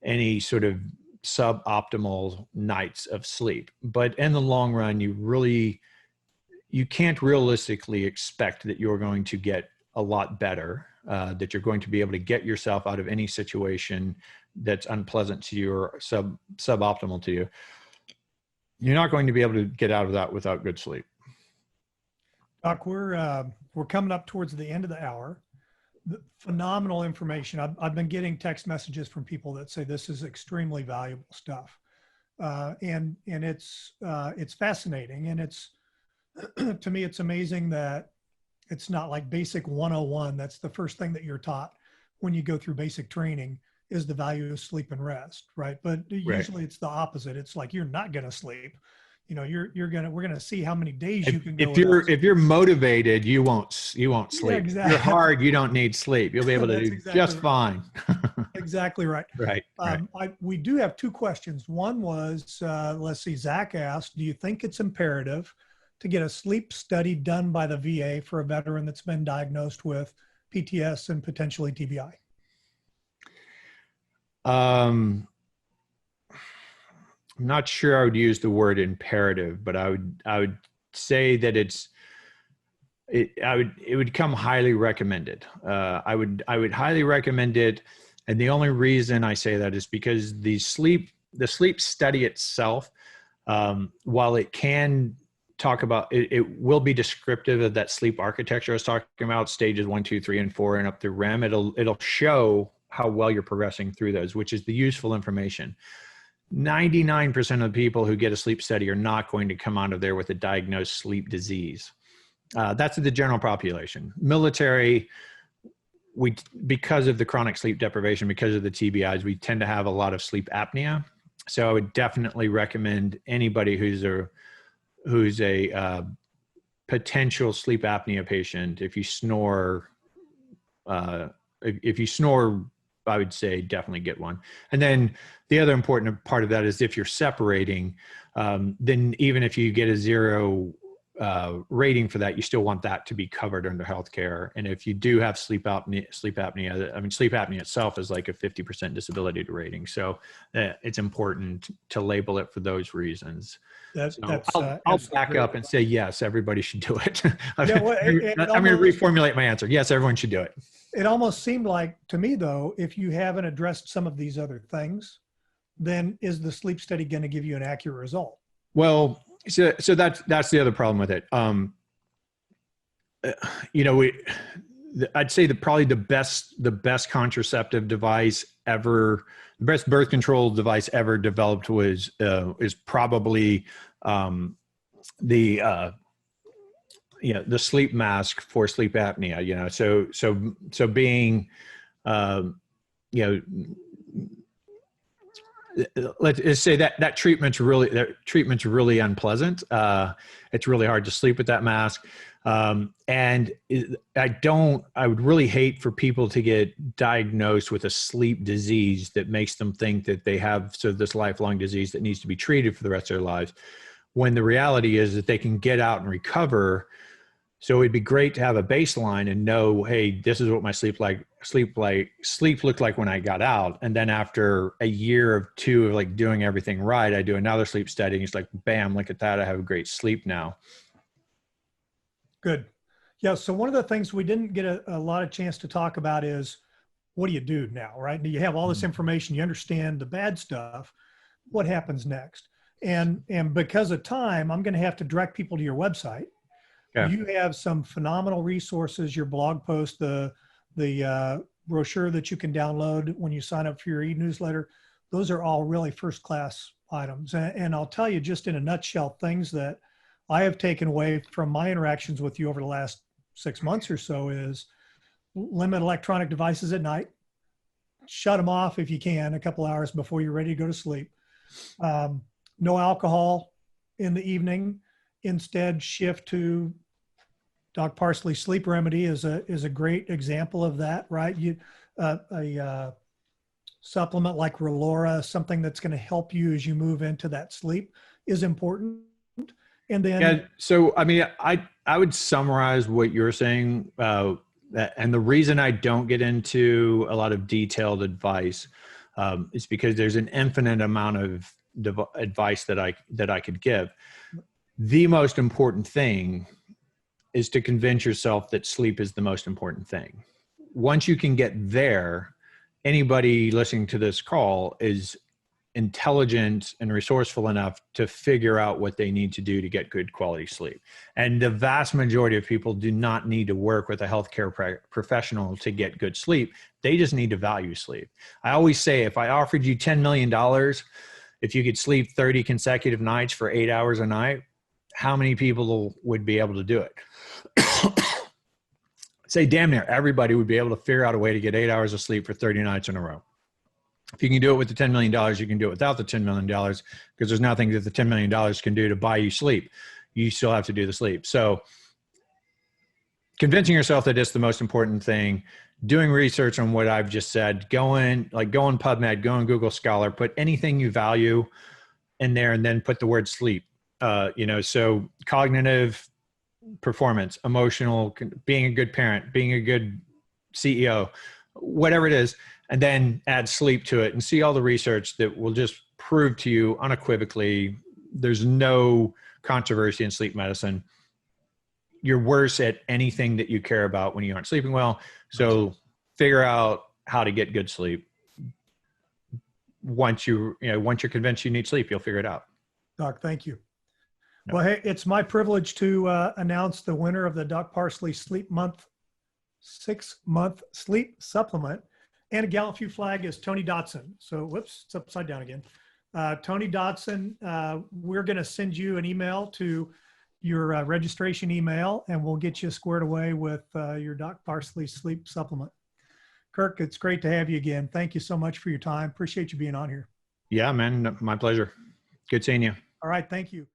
any sort of suboptimal nights of sleep. But in the long run, you can't realistically expect that you're going to get a lot better, that you're going to be able to get yourself out of any situation that's unpleasant to you or suboptimal to you. You're not going to be able to get out of that without good sleep. Doc, we're coming up towards the end of the hour. Phenomenal information. I've been getting text messages from people that say this is extremely valuable stuff, and it's fascinating, and it's to me it's amazing that it's not like basic 101. That's the first thing that you're taught when you go through basic training is the value of sleep and rest, right? But usually it's the opposite. It's like you're not going to sleep. You know, we're gonna see how many days you can go. If you're motivated, you won't sleep. Yeah, exactly. If you're hard, you don't need sleep. You'll be able to do just fine. Exactly right. Right. We do have two questions. One was, let's see, Zach asked, do you think it's imperative to get a sleep study done by the VA for a veteran that's been diagnosed with PTS and potentially TBI? I'm not sure I would use the word imperative, but I would say that it would come highly recommended. I would highly recommend it. And the only reason I say that is because the sleep study itself, while it can talk about, it will be descriptive of that sleep architecture I was talking about, stages 1, 2, 3, and 4, and up through REM. It'll show how well you're progressing through those, which is the useful information. 99% of people who get a sleep study are not going to come out of there with a diagnosed sleep disease. That's the general population. Military, because of the chronic sleep deprivation, because of the TBIs, we tend to have a lot of sleep apnea. So I would definitely recommend anybody who's a potential sleep apnea patient, if you snore, I would say definitely get one. And then the other important part of that is if you're separating, then even if you get a 0 rating for that, you still want that to be covered under healthcare. And if you do have sleep apnea, I mean, sleep apnea itself is like a 50% disability rating. So it's important to label it for those reasons. I'll back up and say, yes, everybody should do it. I'm going to reformulate my answer. Yes, everyone should do it. It almost seemed like to me, though, if you haven't addressed some of these other things, then is the sleep study going to give you an accurate result? Well, so that's the other problem with it. I'd say that probably the best contraceptive device ever, the best birth control device ever developed is probably the sleep mask for sleep apnea. So being let's say that treatment's really unpleasant. It's really hard to sleep with that mask. And I would really hate for people to get diagnosed with a sleep disease that makes them think that they have this lifelong disease that needs to be treated for the rest of their lives, when the reality is that they can get out and recover. So it'd be great to have a baseline and know, hey, this is what my sleep looked like when I got out. And then after a year or two of like doing everything right, I do another sleep study and it's like, bam, look at that. I have a great sleep now. Good. Yeah. So one of the things we didn't get a lot of chance to talk about is, what do you do now, right? Do you have all this information, you understand the bad stuff, what happens next? And because of time, I'm going to have to direct people to your website. Yeah. You have some phenomenal resources, your blog post, the brochure that you can download when you sign up for your e-newsletter. Those are all really first-class items. And I'll tell you just in a nutshell, things that I have taken away from my interactions with you over the last 6 months or so is limit electronic devices at night. Shut them off if you can a couple hours before you're ready to go to sleep. no alcohol in the evening. Instead, shift to Doc Parsley Sleep Remedy is a great example of that, right? A supplement like Relora, something that's going to help you as you move into that sleep, is important. And then, yeah. So, I mean, I would summarize what you're saying. And the reason I don't get into a lot of detailed advice is because there's an infinite amount of advice that I could give. The most important thing is to convince yourself that sleep is the most important thing. Once you can get there, anybody listening to this call is intelligent and resourceful enough to figure out what they need to do to get good quality sleep. And the vast majority of people do not need to work with a healthcare professional to get good sleep. They just need to value sleep. I always say, if I offered you $10 million, if you could sleep 30 consecutive nights for 8 hours a night, how many people would be able to do it? Say damn near everybody would be able to figure out a way to get 8 hours of sleep for 30 nights in a row. If you can do it with the $10 million, you can do it without the $10 million, because there's nothing that the $10 million can do to buy you sleep. You still have to do the sleep. So convincing yourself that it's the most important thing, doing research on what I've just said, go on PubMed, go on Google Scholar, put anything you value in there, and then put the word sleep. So cognitive performance, emotional, being a good parent, being a good CEO, whatever it is, and then add sleep to it and see all the research that will just prove to you unequivocally there's no controversy in sleep medicine. You're worse at anything that you care about when you aren't sleeping well. So figure out how to get good sleep. Once you're convinced you need sleep, you'll figure it out. Doc, thank you. No. Well, hey, it's my privilege to announce the winner of the Doc Parsley Sleep Month 6-month sleep supplement. And a Gallant Few flag is Tony Dotson. So, whoops, it's upside down again. Tony Dotson, we're going to send you an email to your registration email, and we'll get you squared away with your Doc Parsley sleep supplement. Kirk, it's great to have you again. Thank you so much for your time. Appreciate you being on here. Yeah, man. My pleasure. Good seeing you. All right. Thank you.